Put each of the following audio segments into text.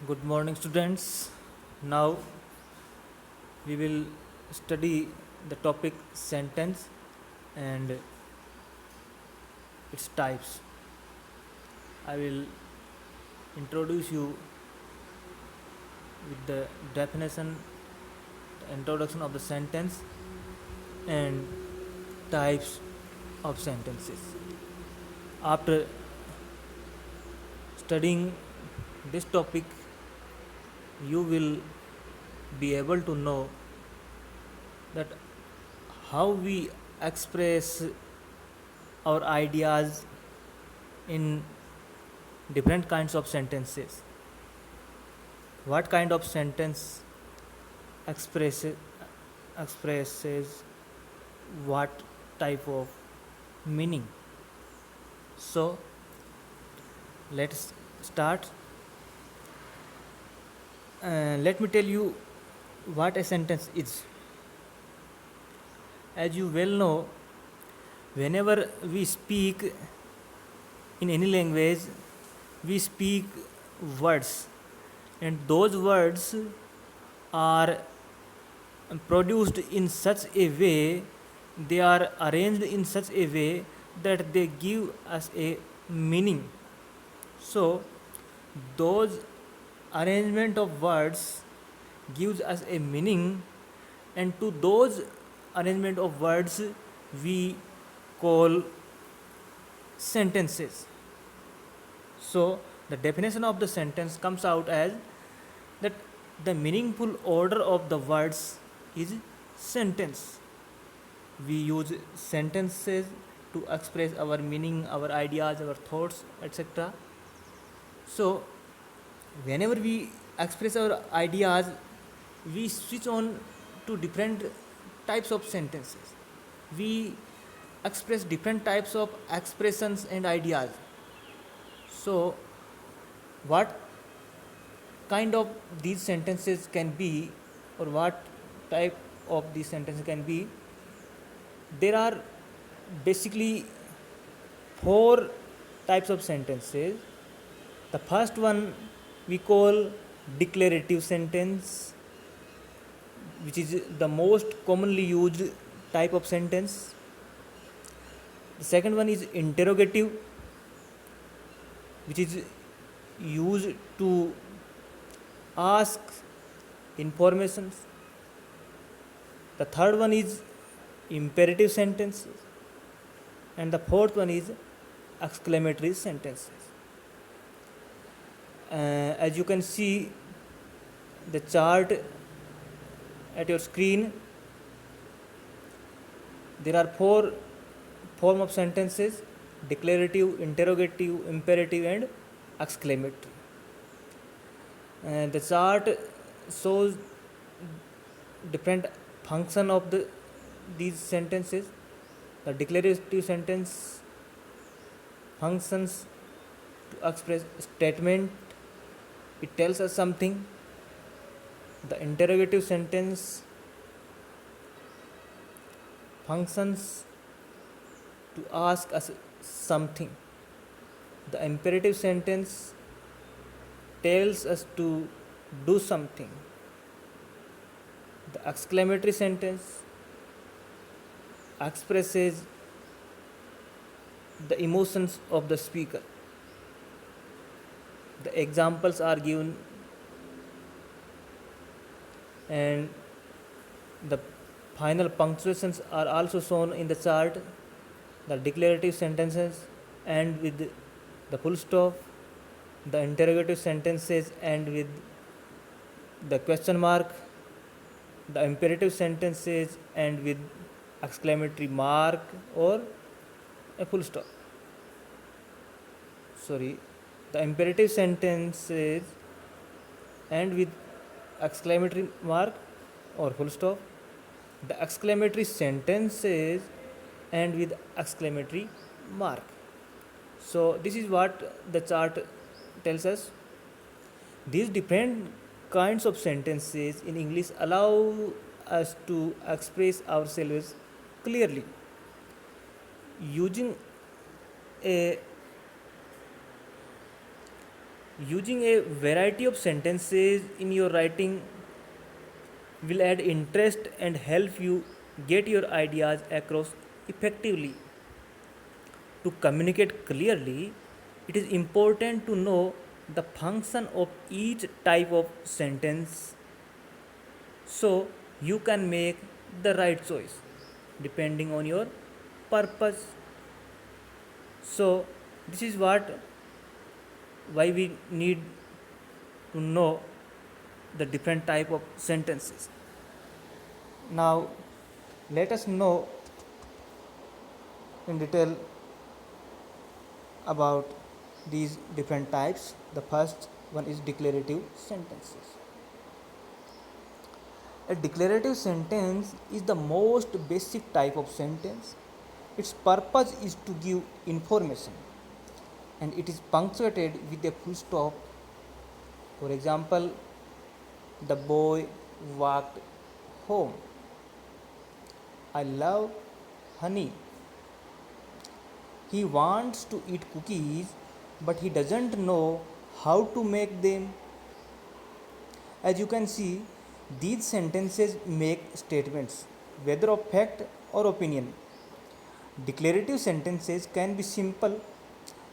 Good morning, students. Now we will study the topic sentence and its types. I will introduce you with the definition, the introduction of the sentence, and types of sentences. After studying this topic, you will be able to know that how we express our ideas in different kinds of sentences. What kind of sentence expresses expresses what type of meaning? So let's start. Let me tell you what a sentence is. As you well know, whenever we speak in any language, we speak words, and those words are produced in such a way, they are arranged in such a way that they give us a meaning. So those arrangement of words gives us a meaning, and to those arrangement of words we call sentences. So the definition of the sentence comes out as that the meaningful order of the words is sentence. We use sentences to express our meaning, our ideas, our thoughts, etc. So whenever we express our ideas, we switch on to different types of sentences. We express different types of expressions and ideas. So what kind of these sentences can be, or what type of these sentences can be? There are basically four types of sentences. The first one we call declarative sentence, which is the most commonly used type of sentence. The second one is interrogative, which is used to ask information. The third one is imperative sentences, and the fourth one is exclamatory sentences. As you can see the chart at your screen, there are four form of sentences: declarative, interrogative, imperative, and exclamatory. And the chart shows different function of these sentences. The declarative sentence functions to express statement, it tells us something. The interrogative sentence functions to ask us something. The imperative sentence tells us to do something. The exclamatory sentence expresses the emotions of the speaker. The examples are given, and the final punctuations are also shown in the chart. The declarative sentences end with the full stop, the interrogative sentences end with the question mark, the imperative sentences end with exclamatory mark or a full stop. Sorry, the imperative sentences end with exclamatory mark or full stop. The exclamatory sentences end with exclamatory mark. So this is what the chart tells us. These different kinds of sentences in English allow us to express ourselves clearly using a Using a variety of sentences in your writing will add interest and help you get your ideas across effectively. To communicate clearly, it is important to know the function of each type of sentence so you can make the right choice depending on your purpose. So, this is what why we need to know the different type of sentences. Now, let us know in detail about these different types. The first one is declarative sentences. A declarative sentence is the most basic type of sentence. Its purpose is to give information and it is punctuated with a full stop. For example, the boy walked home. I love honey. He wants to eat cookies, but he doesn't know how to make them. As you can see, these sentences make statements, whether of fact or opinion. Declarative sentences can be simple,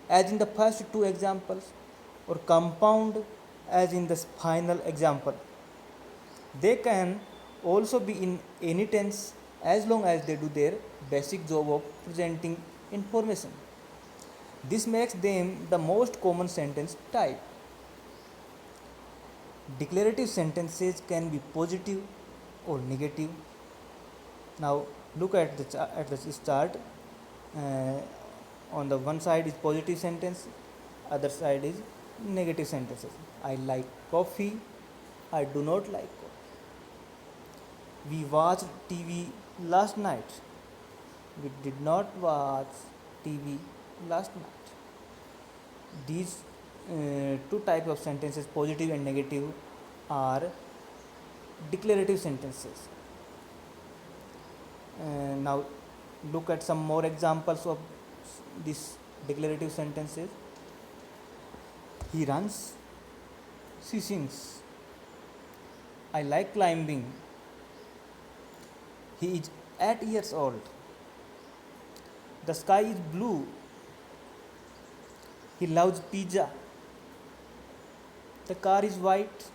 as in the first two examples, or compound, as in the final example. They can also be in any tense as long as they do their basic job of presenting information. This makes them the most common sentence type. Declarative sentences can be positive or negative. Now look at the chart. Uh, on the one side is positive sentence, other side is negative sentences. I like coffee. I do not like coffee. We watched TV last night. We did not watch TV last night. These two types of sentences, positive and negative, are declarative sentences. Now look at some more examples of these declarative sentences. He runs, she sings. I like climbing. He is 8 years old. The sky is blue. He loves pizza. The car is white.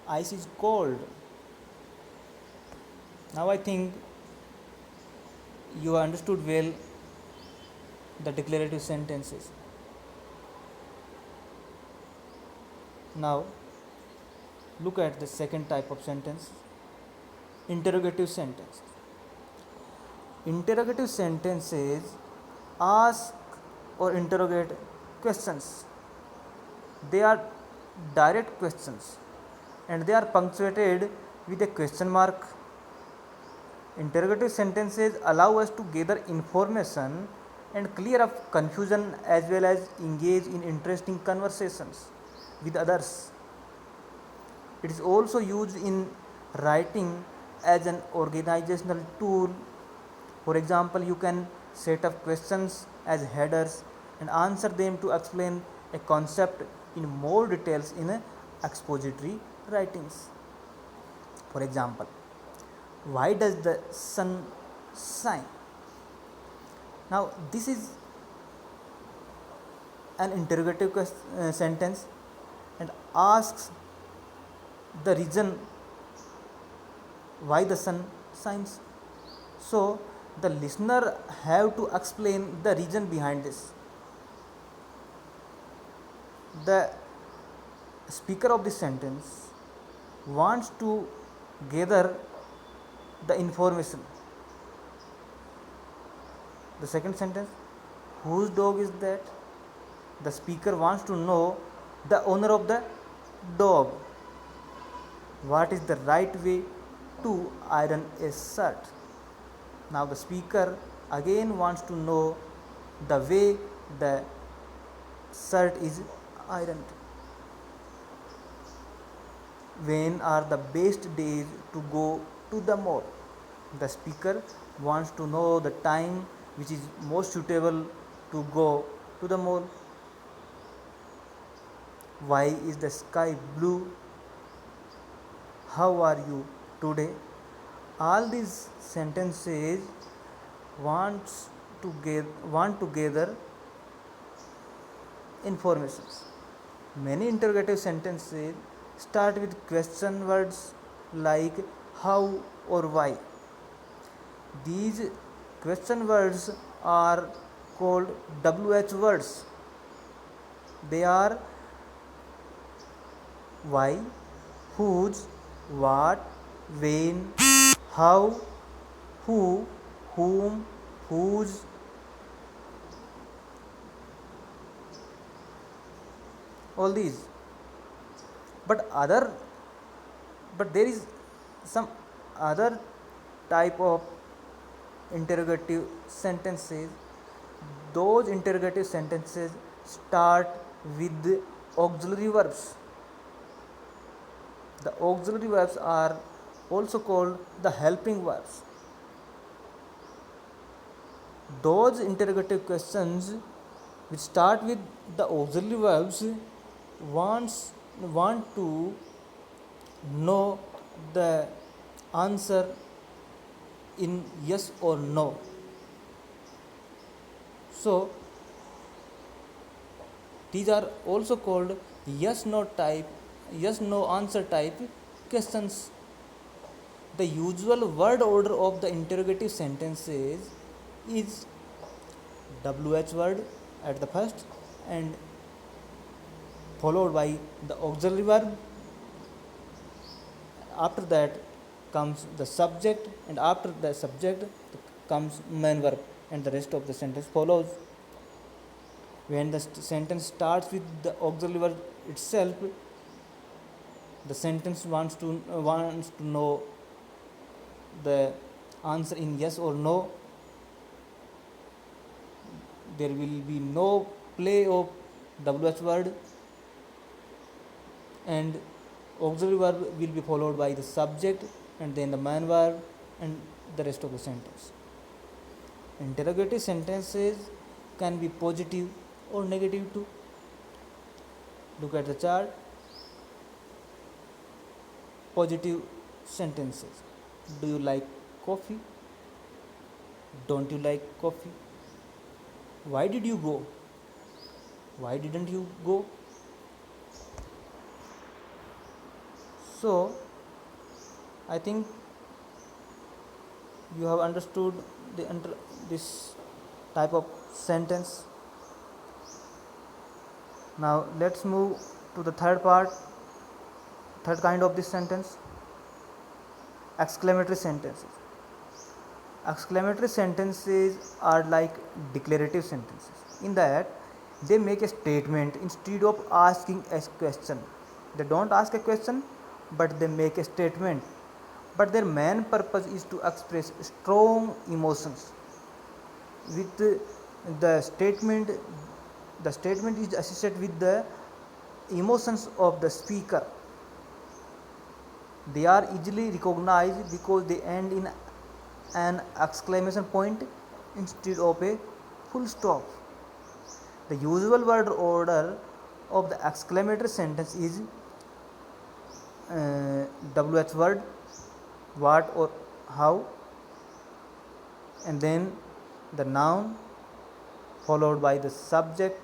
Ice is cold. Now I think you understood well the declarative sentences. Now look at the second type of sentence, interrogative sentence. Interrogative sentences ask or interrogate questions. They are direct questions and they are punctuated with a question mark. Interrogative sentences allow us to gather information and clear up confusion as well as engage in interesting conversations with others. It is also used in writing as an organizational tool. For example, you can set up questions as headers and answer them to explain a concept in more details in expository writings. For example, why does the sun shine? Now, this is an interrogative sentence and asks the reason why the sun shines. So, the listener have to explain the reason behind this. The speaker of the sentence wants to gather the information. The second sentence, whose dog is that? The speaker wants to know the owner of the dog. What is the right way to iron a shirt? Now the speaker again wants to know the way the shirt is ironed. When are the best days to go to the mall? The speaker wants to know the time which is most suitable to go to the mall. Why is the sky blue? How are you today? All these sentences wants want to gather informations. Many interrogative sentences start with question words like how or why. These question words are called WH words. They are why, whose, what, when, how, who, whom, whose, all these. But other, but there is some other type of interrogative sentences. Those interrogative sentences start with auxiliary verbs. The auxiliary verbs are also called the helping verbs. Those interrogative questions which start with the auxiliary verbs want to know the answer in yes or no. So these are also called yes no answer type questions. The usual word order of the interrogative sentences is WH word at the first and followed by the auxiliary verb. After that comes the subject, and after the subject comes main verb, and the rest of the sentence follows. When the sentence starts with the auxiliary verb itself, the sentence wants to know the answer in yes or no. There will be no play of WH word, and auxiliary verb will be followed by the subject and then the main verb and the rest of the sentence. Interrogative sentences can be positive or negative too. Look at the chart. Positive sentences. Do you like coffee? Don't you like coffee? Why did you go? Why didn't you go? So, I think you have understood this type of sentence. Now, let's move to the third kind of this sentence, exclamatory sentences. Exclamatory sentences are like declarative sentences in that they make a statement instead of asking a question. They don't ask a question, but they make a statement. But their main purpose is to express strong emotions. With the statement, the statement is associated with the emotions of the speaker. They are easily recognized because they end in an exclamation point instead of a full stop. The usual word order of the exclamatory sentence is WH word, what or how, and then the noun followed by the subject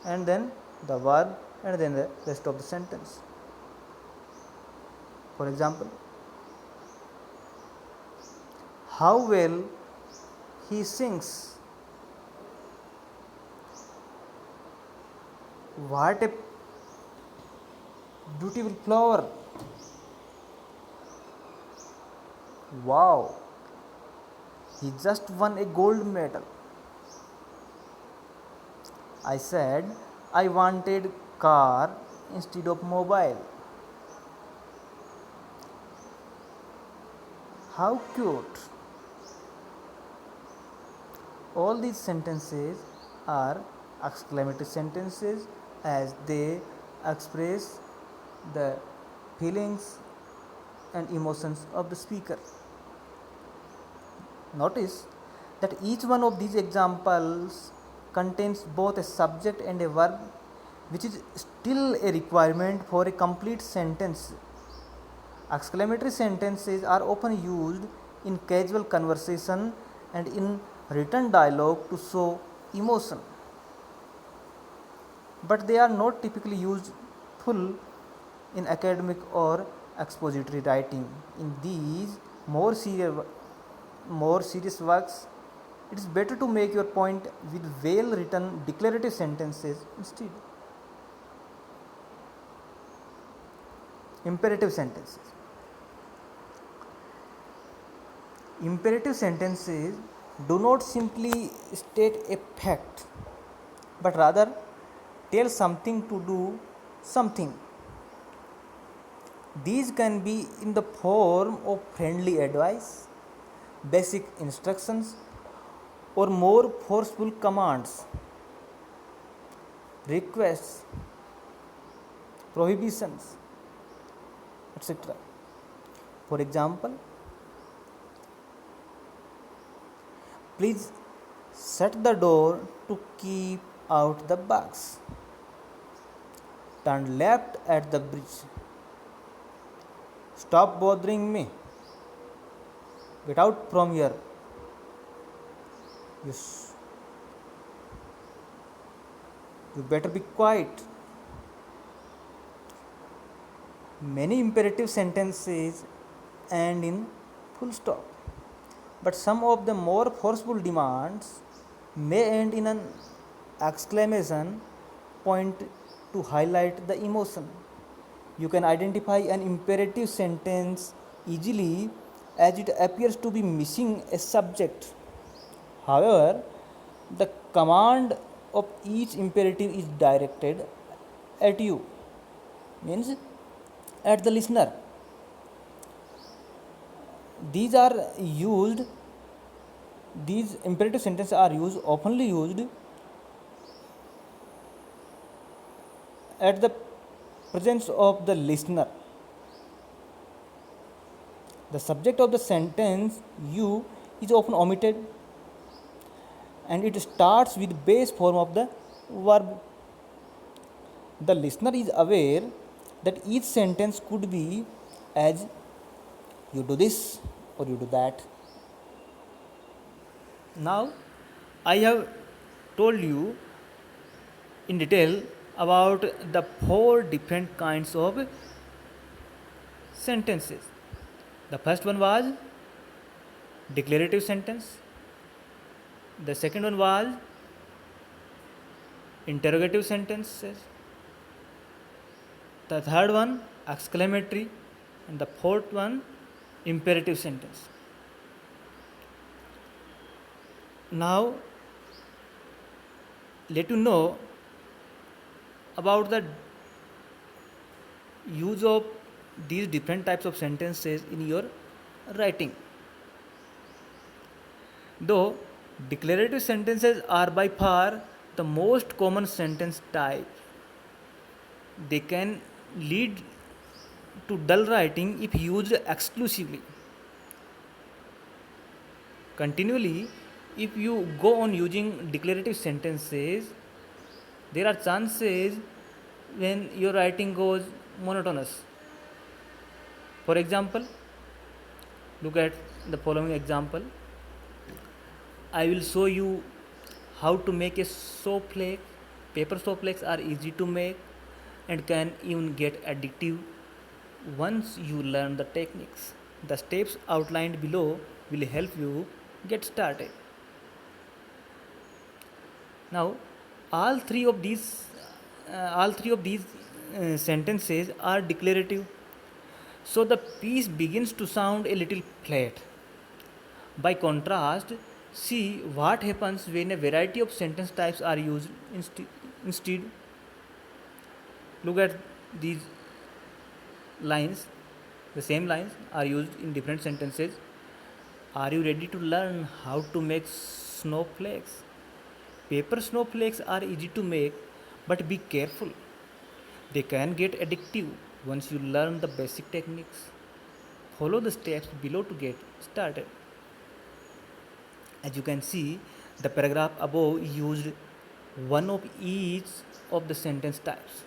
and then the verb and then the rest of the sentence. For example, how well he sings. What a beautiful flower. Wow, he just won a gold medal. I said I wanted car instead of mobile. How cute. All these sentences are exclamatory sentences as they express the feelings and emotions of the speaker. Notice that each one of these examples contains both a subject and a verb which is still a requirement for a complete sentence. Exclamatory sentences are often used in casual conversation and in written dialogue to show emotion, but they are not typically useful in academic or expository writing. In these more serious works, it is better to make your point with well written declarative sentences instead. Imperative sentences. Imperative sentences do not simply state a fact, but rather tell something to do something. These can be in the form of friendly advice, basic instructions, or more forceful commands, requests, prohibitions, etc. For example, please shut the door to keep out the bugs. Turn left at the bridge. Stop bothering me. Get out from here. Yes. You better be quiet. Many imperative sentences end in full stop, but some of the more forceful demands may end in an exclamation point to highlight the emotion. You can identify an imperative sentence easily as it appears to be missing a subject. However, the command of each imperative is directed at you, means at the listener. These are used, these imperative sentences are used, oftenly used at the presence of the listener. The subject of the sentence you is often omitted and it starts with base form of the verb. The listener is aware that each sentence could be as you do this or you do that. Now, I have told you in detail about the four different kinds of sentences. The first one was declarative sentence. The second one was interrogative sentences. The third one exclamatory, and the fourth one imperative sentence. Now let you know about the use of these different types of sentences in your writing. Though declarative sentences are by far the most common sentence type, they can lead to dull writing if used exclusively. Continually, if you go on using declarative sentences, there are chances when your writing goes monotonous. For example, look at the following example. I will show you how to make a snowflake. Paper snowflakes are easy to make and can even get addictive once you learn the techniques. The steps outlined below will help you get started. Now, all three of these, sentences are declarative, so the piece begins to sound a little flat. By contrast, see what happens when a variety of sentence types are used instead. Look at these lines. The same lines are used in different sentences. Are you ready to learn how to make snowflakes? Paper snowflakes are easy to make, but be careful. They can get addictive once you learn the basic techniques. Follow the steps below to get started. As you can see, the paragraph above used one of each of the sentence types,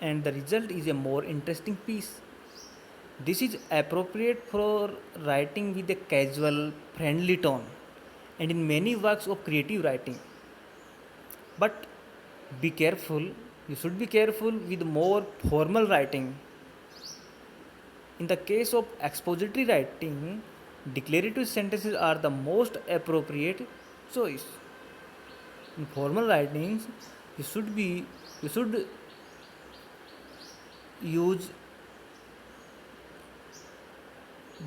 and the result is a more interesting piece. This is appropriate for writing with a casual, friendly tone and in many works of creative writing. But be careful, you should be careful with more formal writing. In the case of expository writing, declarative sentences are the most appropriate choice. In formal writings, you should be you should use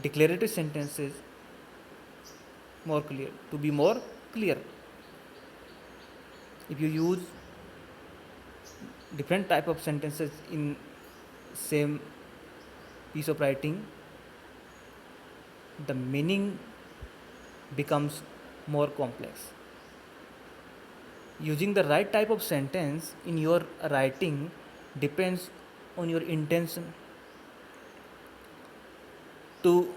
declarative sentences more clear to be more clear. If you use different type of sentences in same piece of writing, the meaning becomes more complex. Using the right type of sentence in your writing depends on your intention. To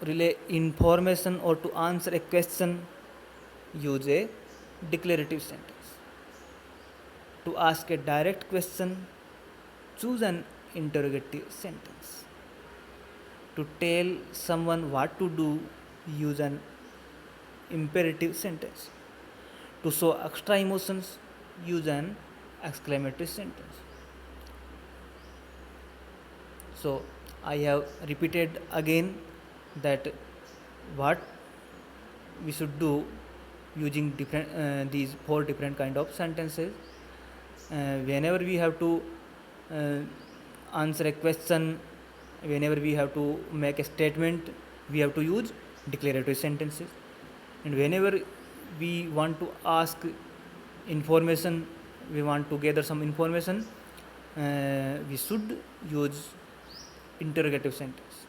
relay information or to answer a question, use a declarative sentence. To ask a direct question, choose an interrogative sentence. To tell someone what to do, use an imperative sentence. To show extra emotions, use an exclamatory sentence. So I have repeated again that what we should do using different these four different kind of sentences. Whenever we have to uh, answer a question, whenever we have to make a statement, we have to use declarative sentences. And whenever we want to ask information, we want to gather some information, we should use interrogative sentence.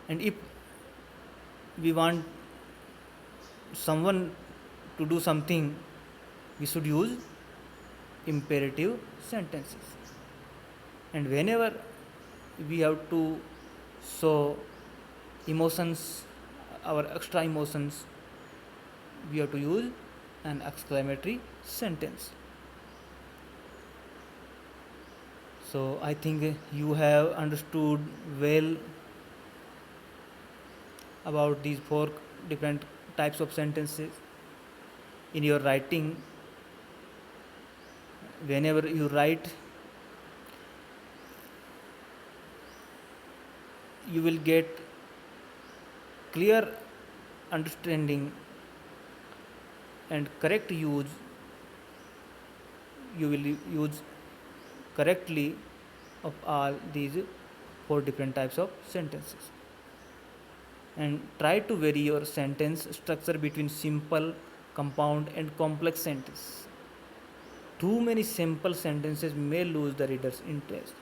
And if we want someone to do something, we should use imperative sentences. And whenever we have to show emotions, our extra emotions, we have to use an exclamatory sentence. So I think you have understood well about these four different types of sentences in your writing. Whenever you write, you will get clear understanding and correct use. You will use correctly of all these four different types of sentences. And try to vary your sentence structure between simple, compound, and complex sentences. Too many simple sentences may lose the reader's interest.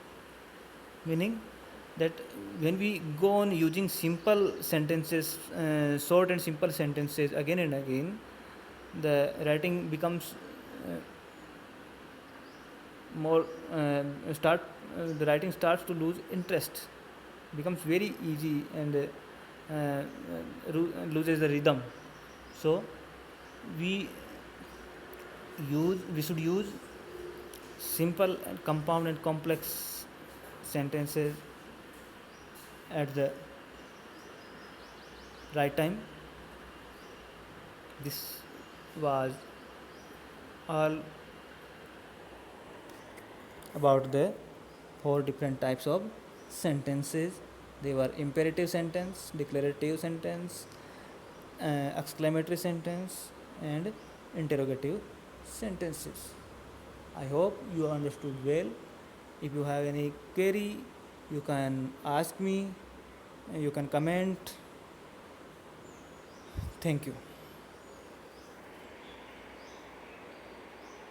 Meaning that when we go on using simple sentences, short and simple sentences again and again, the writing becomes more start the writing starts to lose interest, becomes very easy, and loses the rhythm. So we we should use simple and compound and complex sentences at the right time. This was all about the four different types of sentences. They were imperative sentence, declarative sentence, exclamatory sentence, and interrogative sentences. I hope you understood well. If you have any query, you can ask me, you can comment. Thank you.